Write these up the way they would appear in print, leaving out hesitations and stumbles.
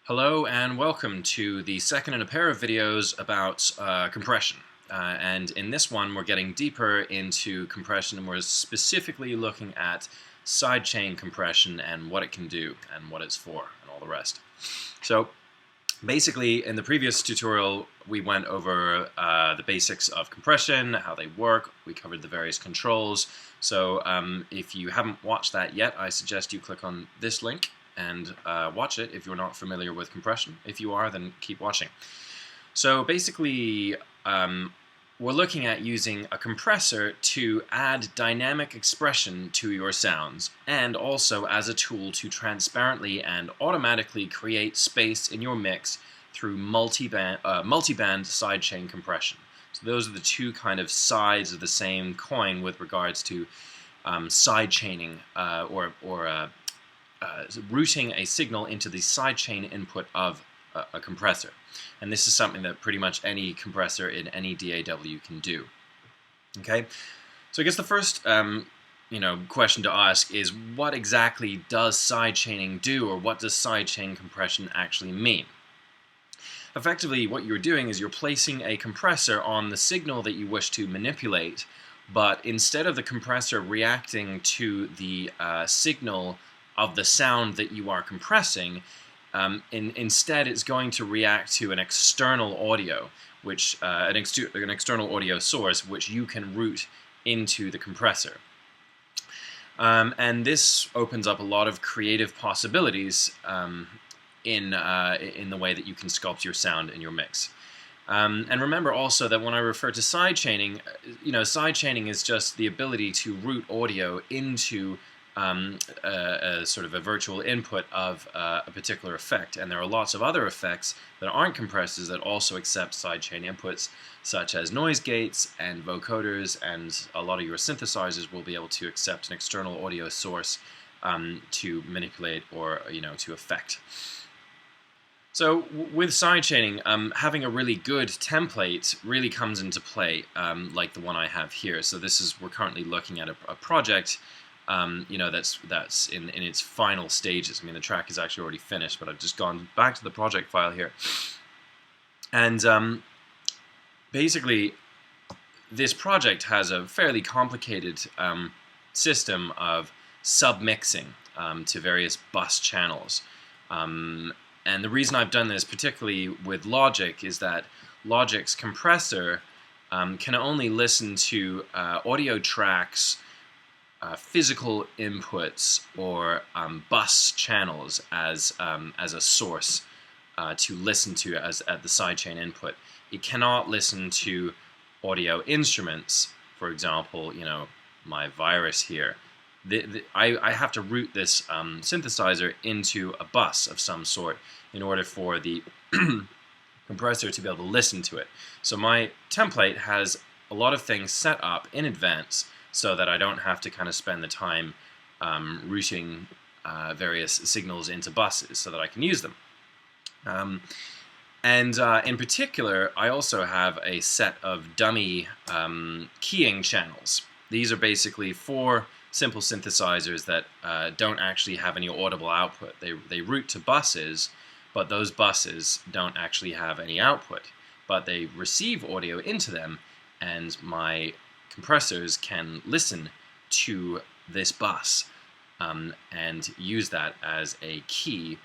Hello and welcome to the second in a pair of videos about compression. And in this one we're getting deeper into compression, and we're specifically looking at sidechain compression and what it can do and what it's for and all the rest. So basically in the previous tutorial we went over the basics of compression, how they work, we covered the various controls. So if you haven't watched that yet, I suggest you click on this link and watch it if you're not familiar with compression. If you are, then keep watching. So basically, we're looking at using a compressor to add dynamic expression to your sounds, and also as a tool to transparently and automatically create space in your mix through multi-band sidechain compression. So those are the two kind of sides of the same coin with regards to sidechaining or routing a signal into the sidechain input of a compressor. And this is something that pretty much any compressor in any DAW can do. Okay, so I guess the first question to ask is, what exactly does sidechaining do, or what does sidechain compression actually mean? Effectively, what you're doing is you're placing a compressor on the signal that you wish to manipulate, but instead of the compressor reacting to the signal of the sound that you are compressing, instead it's going to react to an external audio, which an external audio source, which you can route into the compressor. And this opens up a lot of creative possibilities in the way that you can sculpt your sound in your mix. And remember also that when I refer to sidechaining, sidechaining is just the ability to route audio into a sort of a virtual input of a particular effect. And there are lots of other effects that aren't compressors that also accept sidechain inputs, such as noise gates and vocoders, and a lot of your synthesizers will be able to accept an external audio source to manipulate or to affect. So with sidechaining, having a really good template really comes into play, like the one I have here. So we're currently looking at a project that's in its final stages. I mean, the track is actually already finished, but I've just gone back to the project file here. And basically, this project has a fairly complicated system of submixing to various bus channels. And the reason I've done this, particularly with Logic, is that Logic's compressor can only listen to audio tracks, physical inputs, or bus channels as a source to listen to at the sidechain input. It cannot listen to audio instruments, for example, my virus here. I have to route this synthesizer into a bus of some sort in order for the compressor to be able to listen to it. So my template has a lot of things set up in advance so that I don't have to kind of spend the time routing various signals into buses so that I can use them. And in particular, I also have a set of dummy keying channels. These are basically 4 simple synthesizers that don't actually have any audible output. They route to buses, but those buses don't actually have any output. But they receive audio into them, and my compressors can listen to this bus and use that as a key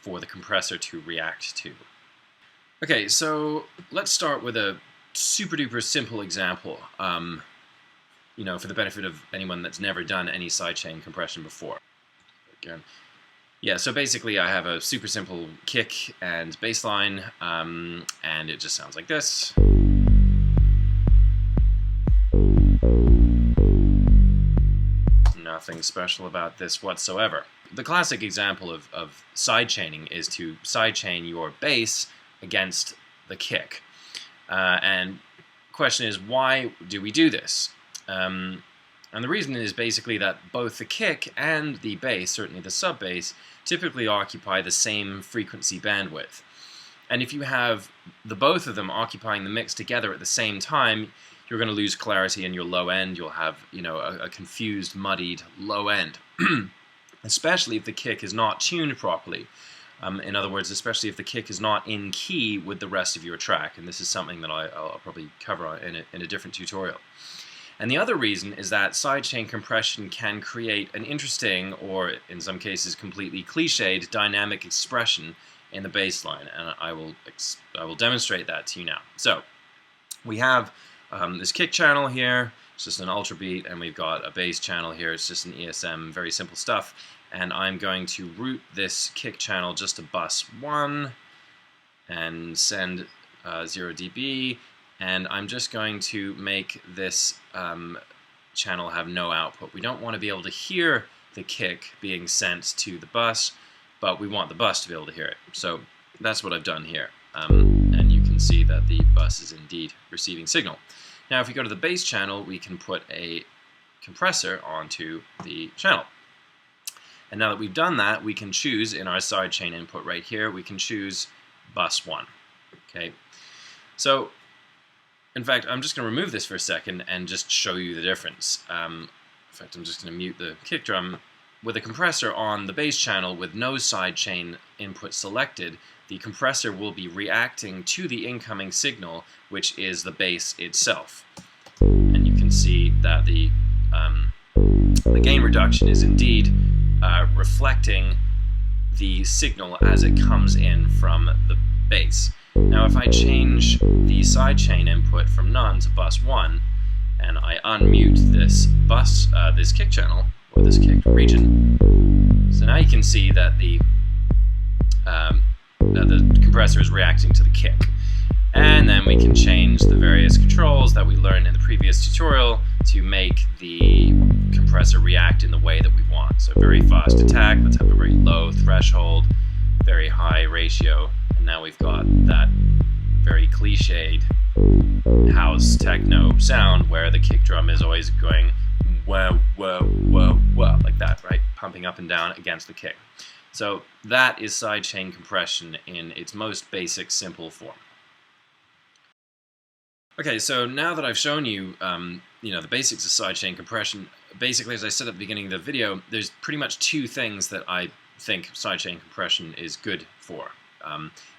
for the compressor to react to. Okay, so let's start with a super duper simple example. For the benefit of anyone that's never done any sidechain compression before. Again, yeah, so basically I have a super simple kick and bass line, and it just sounds like this. Nothing special about this whatsoever. The classic example of sidechaining is to sidechain your bass against the kick. And the question is, why do we do this? And the reason is basically that both the kick and the bass, certainly the sub bass, typically occupy the same frequency bandwidth. And if you have both of them occupying the mix together at the same time, you're going to lose clarity in your low end. You'll have a confused, muddied low end, especially if the kick is not tuned properly. In other words, especially if the kick is not in key with the rest of your track, and this is something that I'll probably cover in a different tutorial. And the other reason is that sidechain compression can create an interesting, or in some cases completely cliched, dynamic expression in the bass line, and I will demonstrate that to you now. So we have this kick channel here. It's just an ultra beat, and we've got a bass channel here. It's just an ESM, very simple stuff. And I'm going to route this kick channel just to bus 1 and send 0 dB. And I'm just going to make this channel have no output. We don't want to be able to hear the kick being sent to the bus, but we want the bus to be able to hear it. So that's what I've done here. And you can see that the bus is indeed receiving signal. Now if we go to the bass channel, we can put a compressor onto the channel. And now that we've done that, we can choose in our sidechain input right here, we can choose bus 1. Okay, so in fact, I'm just going to remove this for a second and just show you the difference. In fact, I'm just going to mute the kick drum. With a compressor on the bass channel with no sidechain input selected, the compressor will be reacting to the incoming signal, which is the bass itself. And you can see that the gain reduction is indeed reflecting the signal as it comes in from the bass. Now if I change the sidechain input from none to bus 1 and I unmute this this kick channel, or this kick region, so now you can see that the compressor is reacting to the kick. And then we can change the various controls that we learned in the previous tutorial to make the compressor react in the way that we want. So very fast attack, let's have a very low threshold, very high ratio, and now we've got that very cliched house techno sound where the kick drum is always going whoa, whoa, whoa, whoa, like that, right? Pumping up and down against the kick. So that is sidechain compression in its most basic, simple form. Okay, so now that I've shown you, the basics of sidechain compression, basically, as I said at the beginning of the video, there's pretty much two things that I think sidechain compression is good for,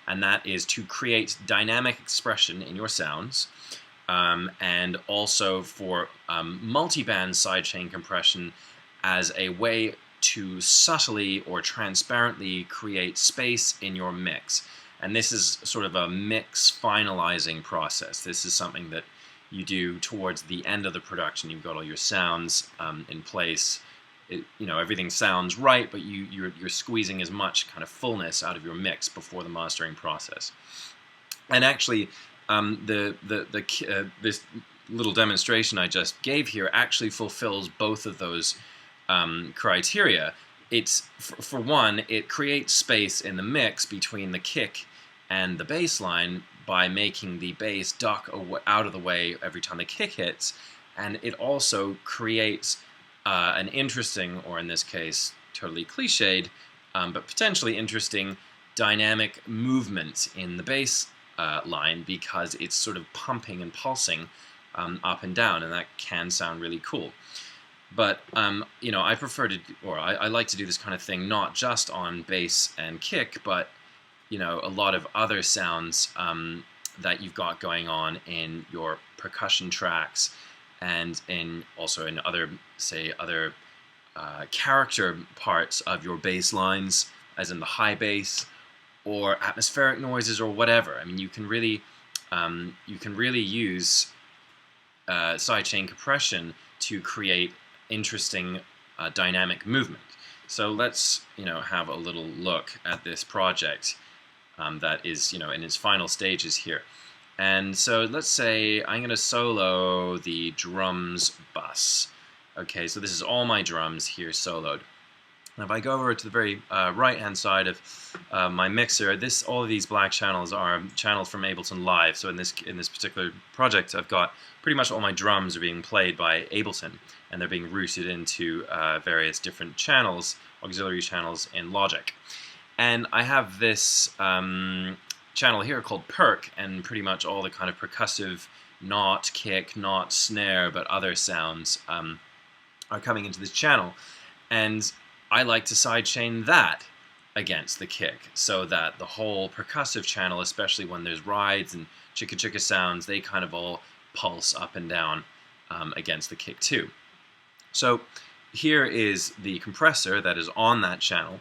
and that is to create dynamic expression in your sounds, and also for multiband sidechain compression as a way to subtly or transparently create space in your mix. And this is sort of a mix finalizing process. This is something that you do towards the end of the production. You've got all your sounds in place. Everything sounds right, but you're squeezing as much kind of fullness out of your mix before the mastering process. And actually, this little demonstration I just gave here actually fulfills both of those criteria. It's, for one, it creates space in the mix between the kick and the bass line by making the bass duck out of the way every time the kick hits, and it also creates an interesting, or in this case, totally cliched, but potentially interesting dynamic movement in the bass line because it's sort of pumping and pulsing up and down, and that can sound really cool. But I prefer to, or I like to do this kind of thing not just on bass and kick, but a lot of other sounds that you've got going on in your percussion tracks, and also in other character parts of your bass lines, as in the high bass or atmospheric noises or whatever. I mean, you can really use sidechain compression to create interesting dynamic movement. So let's have a little look at this project that is in its final stages here. And so let's say I'm going to solo the drums bus. Okay, so this is all my drums here soloed. And if I go over to the very right-hand side of my mixer, all of these black channels are channels from Ableton Live. So in this particular project, I've got pretty much all my drums are being played by Ableton, and they're being routed into various different channels, auxiliary channels in Logic. And I have this channel here called Perk, and pretty much all the kind of percussive, not kick, not snare, but other sounds are coming into this channel. And I like to sidechain that against the kick, so that the whole percussive channel, especially when there's rides and chicka chicka sounds, they kind of all pulse up and down against the kick too. So here is the compressor that is on that channel,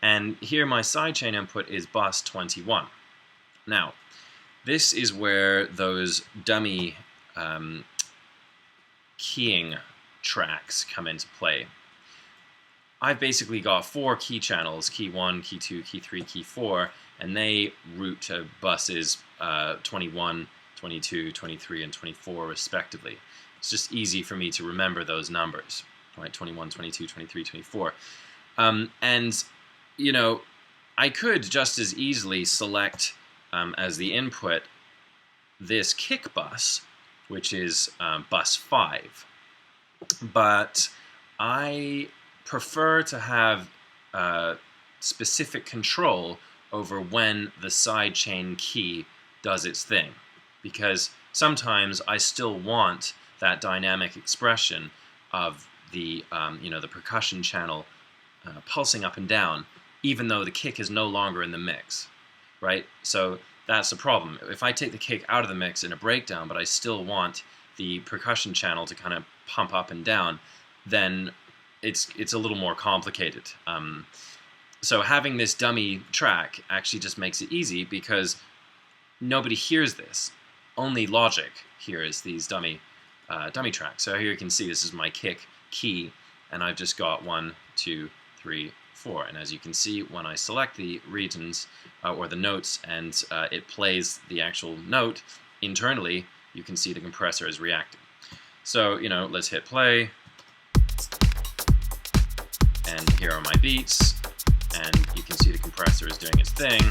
and here my sidechain input is bus 21. Now, this is where those dummy keying tracks come into play. I've basically got 4 key channels, key 1, key 2, key 3, key 4, and they route to buses 21, 22, 23, and 24 respectively. It's just easy for me to remember those numbers, right? 21, 22, 23, 24. And, you know, I could just as easily select as the input this kick bus, which is bus 5. But I prefer to have specific control over when the sidechain key does its thing, because sometimes I still want that dynamic expression of the the percussion channel pulsing up and down, even though the kick is no longer in the mix, right? So that's the problem. If I take the kick out of the mix in a breakdown, but I still want the percussion channel to kind of pump up and down, then it's a little more complicated. So having this dummy track actually just makes it easy, because nobody hears this. Only Logic hears these dummy tracks. So here you can see this is my kick key, and I've just got 1, 2, 3, 4. And as you can see, when I select the regions or the notes and it plays the actual note internally, you can see the compressor is reacting. So, let's hit play. And here are my beats, and you can see the compressor is doing its thing.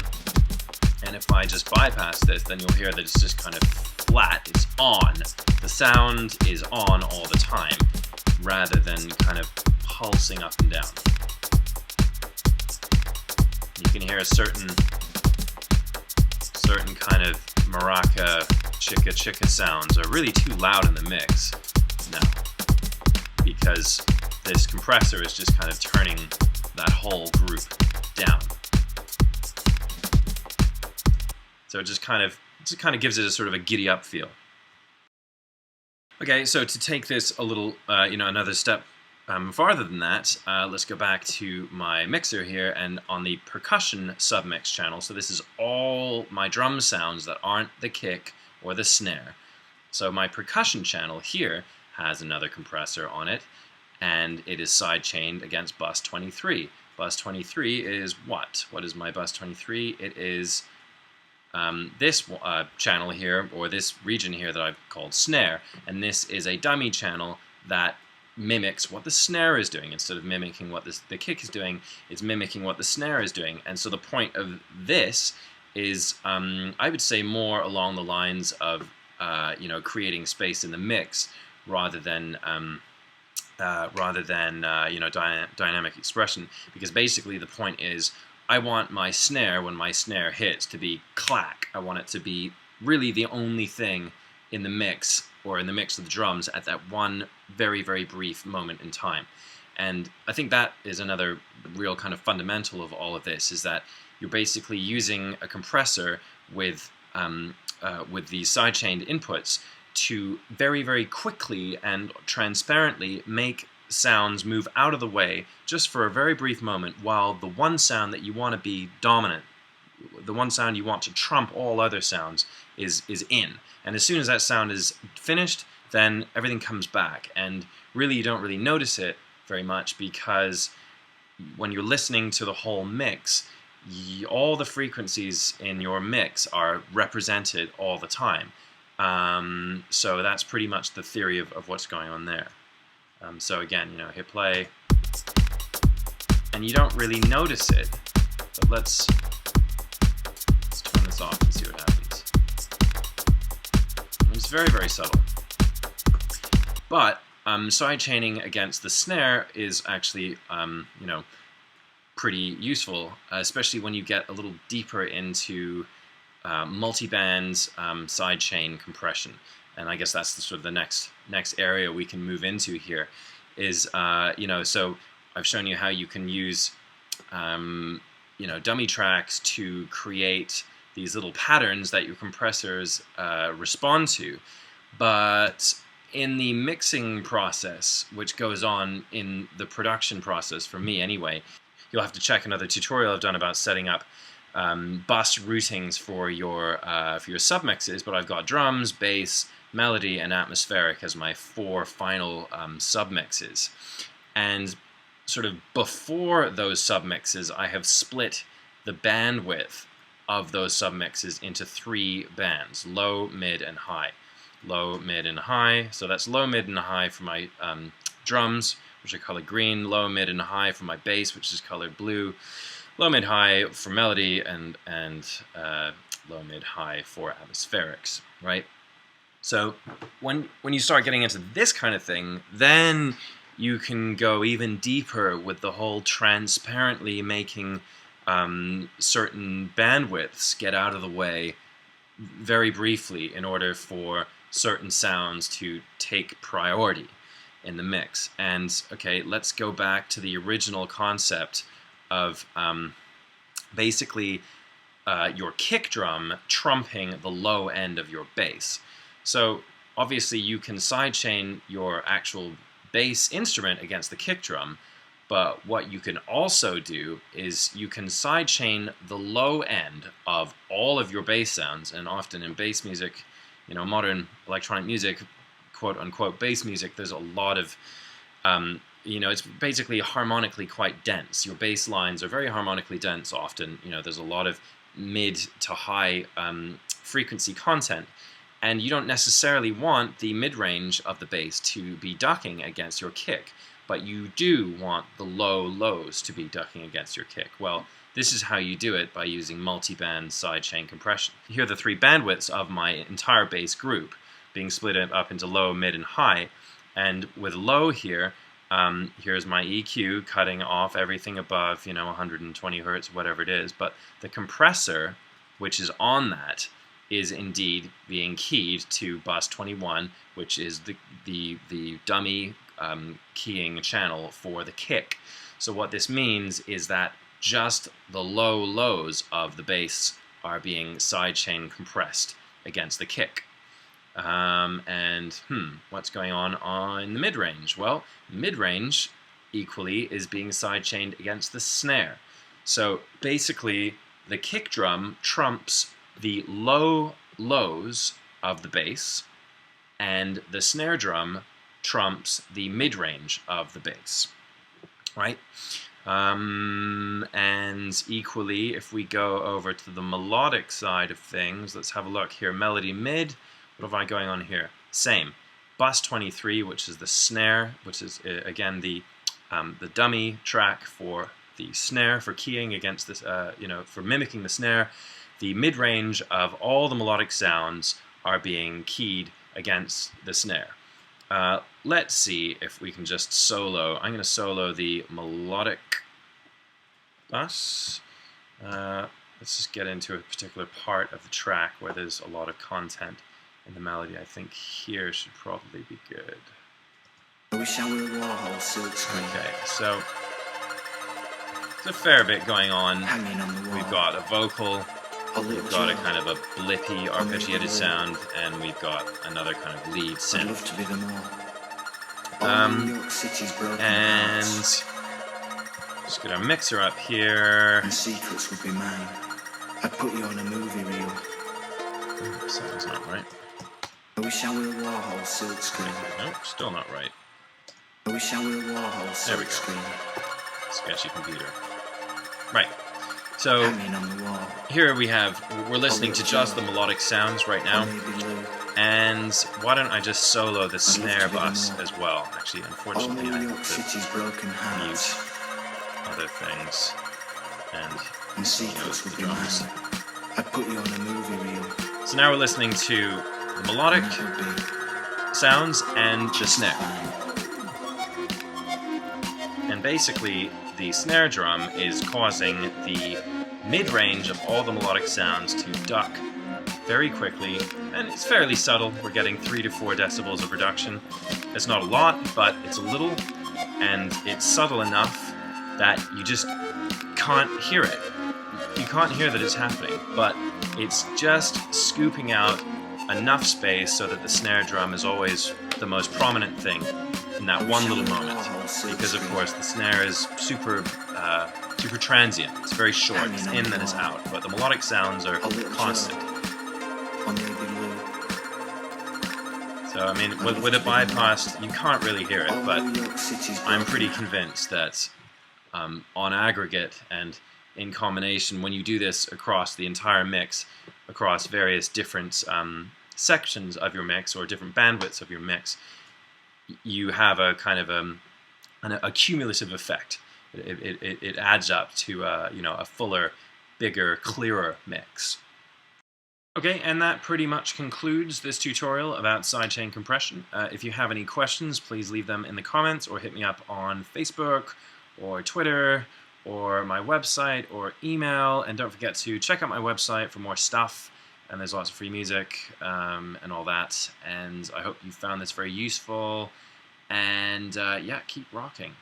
And if I just bypass this, then you'll hear that it's just kind of flat. It's on. The sound is on all the time, rather than kind of pulsing up and down. You can hear a certain kind of maraca, chicka chicka sounds are really too loud in the mix now, because this compressor is just kind of turning that whole group down. So it just kind of gives it a sort of a giddy up feel. Okay, so to take this a little, another step farther than that, let's go back to my mixer here, and on the percussion submix channel. So this is all my drum sounds that aren't the kick or the snare. So my percussion channel here has another compressor on it, and it is sidechained against bus 23. Bus 23 is what? What is my bus 23? It is this channel here, or this region here that I've called snare, and this is a dummy channel that mimics what the snare is doing. Instead of mimicking what the kick is doing, it's mimicking what the snare is doing. And so the point of this is, I would say, more along the lines of creating space in the mix, rather than dynamic expression. Because basically the point is, I want my snare, when my snare hits, to be clack. I want it to be really the only thing in the mix, or in the mix of the drums, at that one very, very brief moment in time. And I think that is another real kind of fundamental of all of this, is that you're basically using a compressor with these sidechained inputs to very, very quickly and transparently make sounds move out of the way just for a very brief moment, while the one sound that you want to be dominant, the one sound you want to trump all other sounds, is in. And as soon as that sound is finished, then everything comes back. And really, you don't really notice it very much, because when you're listening to the whole mix, all the frequencies in your mix are represented all the time. So that's pretty much the theory of what's going on there. So again, hit play, and you don't really notice it, but let's turn this off and see what happens. And it's very, very subtle. But sidechaining against the snare is actually, pretty useful, especially when you get a little deeper into multi-band sidechain compression. And I guess that's sort of the next area we can move into here. Is so I've shown you how you can use dummy tracks to create these little patterns that your compressors respond to. But in the mixing process, which goes on in the production process, for me anyway, you'll have to check another tutorial I've done about setting up bus routings for your submixes. But I've got drums, bass, melody, and atmospheric as my 4 final submixes. And sort of before those submixes, I have split the bandwidth of those submixes into 3 bands: low, mid, and high. Low, mid, and high. So that's low, mid, and high for my drums, which are colored green. Low, mid, and high for my bass, which is colored blue. Low, mid, high for melody, and low, mid, high for atmospherics, right? So when you start getting into this kind of thing, then you can go even deeper with the whole transparently making certain bandwidths get out of the way very briefly in order for certain sounds to take priority in the mix. And okay, let's go back to the original concept of basically your kick drum trumping the low end of your bass. So obviously you can sidechain your actual bass instrument against the kick drum, but what you can also do is you can sidechain the low end of all of your bass sounds. And often in bass music, modern electronic music, quote unquote bass music, there's a lot of it's basically harmonically quite dense. Your bass lines are very harmonically dense often. There's a lot of mid to high frequency content, and you don't necessarily want the mid-range of the bass to be ducking against your kick, but you do want the low lows to be ducking against your kick. Well, this is how you do it, by using multi-band sidechain compression. Here are the 3 bandwidths of my entire bass group being split up into low, mid, and high. And with low here, here's my EQ cutting off everything above 120 hertz, whatever it is. But the compressor, which is on that, is indeed being keyed to bus 21, which is the dummy keying channel for the kick. So what this means is that just the low lows of the bass are being sidechain compressed against the kick. What's going on in the mid-range? Well, mid-range equally is being sidechained against the snare. So basically, the kick drum trumps the low lows of the bass, and the snare drum trumps the mid-range of the bass, right? And equally, if we go over to the melodic side of things, let's have a look here. Melody mid, what have I going on here? Same. Bus 23, which is the snare, which is again the dummy track for the snare, for keying against this, for mimicking the snare. The mid-range of all the melodic sounds are being keyed against the snare. Let's see if we can just solo. I'm going to solo the melodic bus. Let's just get into a particular part of the track where there's a lot of content in the melody. I think here should probably be good. Okay, so there's a fair bit going on. We've got a vocal, we've got a kind of a blippy, arpeggiated sound, and we've got another kind of lead synth. And just get our mixer up here. And secrets would be mine. I'd put you on a movie reel. Sounds not right. I wish I were a Warhol silk screen. Nope, still not right. I wish I were a Warhol silk screen. Sketchy computer. Right. So here we're listening to just the melodic sounds right now. And why don't I just solo the snare bus as well? Actually, unfortunately, I have to mute other things and secrets with the drums. I put you on a movie reel. So now we're listening to the melodic sounds and the snare. And basically, the snare drum is causing the mid-range of all the melodic sounds to duck very quickly, and it's fairly subtle. We're getting 3 to 4 decibels of reduction. It's not a lot, but it's a little, and it's subtle enough that you just can't hear it. you can't hear that it's happening, but it's just scooping out enough space so that the snare drum is always the most prominent thing in that one little moment. Because of course the snare is super transient. It's very short. It's in then it's out. But the melodic sounds are constant. So I mean, with a bypass, you can't really hear it. But I'm pretty convinced that on aggregate and in combination, when you do this across the entire mix, across various different sections of your mix or different bandwidths of your mix, you have a kind of a cumulative effect. It adds up to a fuller, bigger, clearer mix. Okay, and that pretty much concludes this tutorial about sidechain compression. If you have any questions, please leave them in the comments or hit me up on Facebook or Twitter or my website or email. And don't forget to check out my website for more stuff. And there's lots of free music and all that. And I hope you found this very useful. And yeah, keep rocking.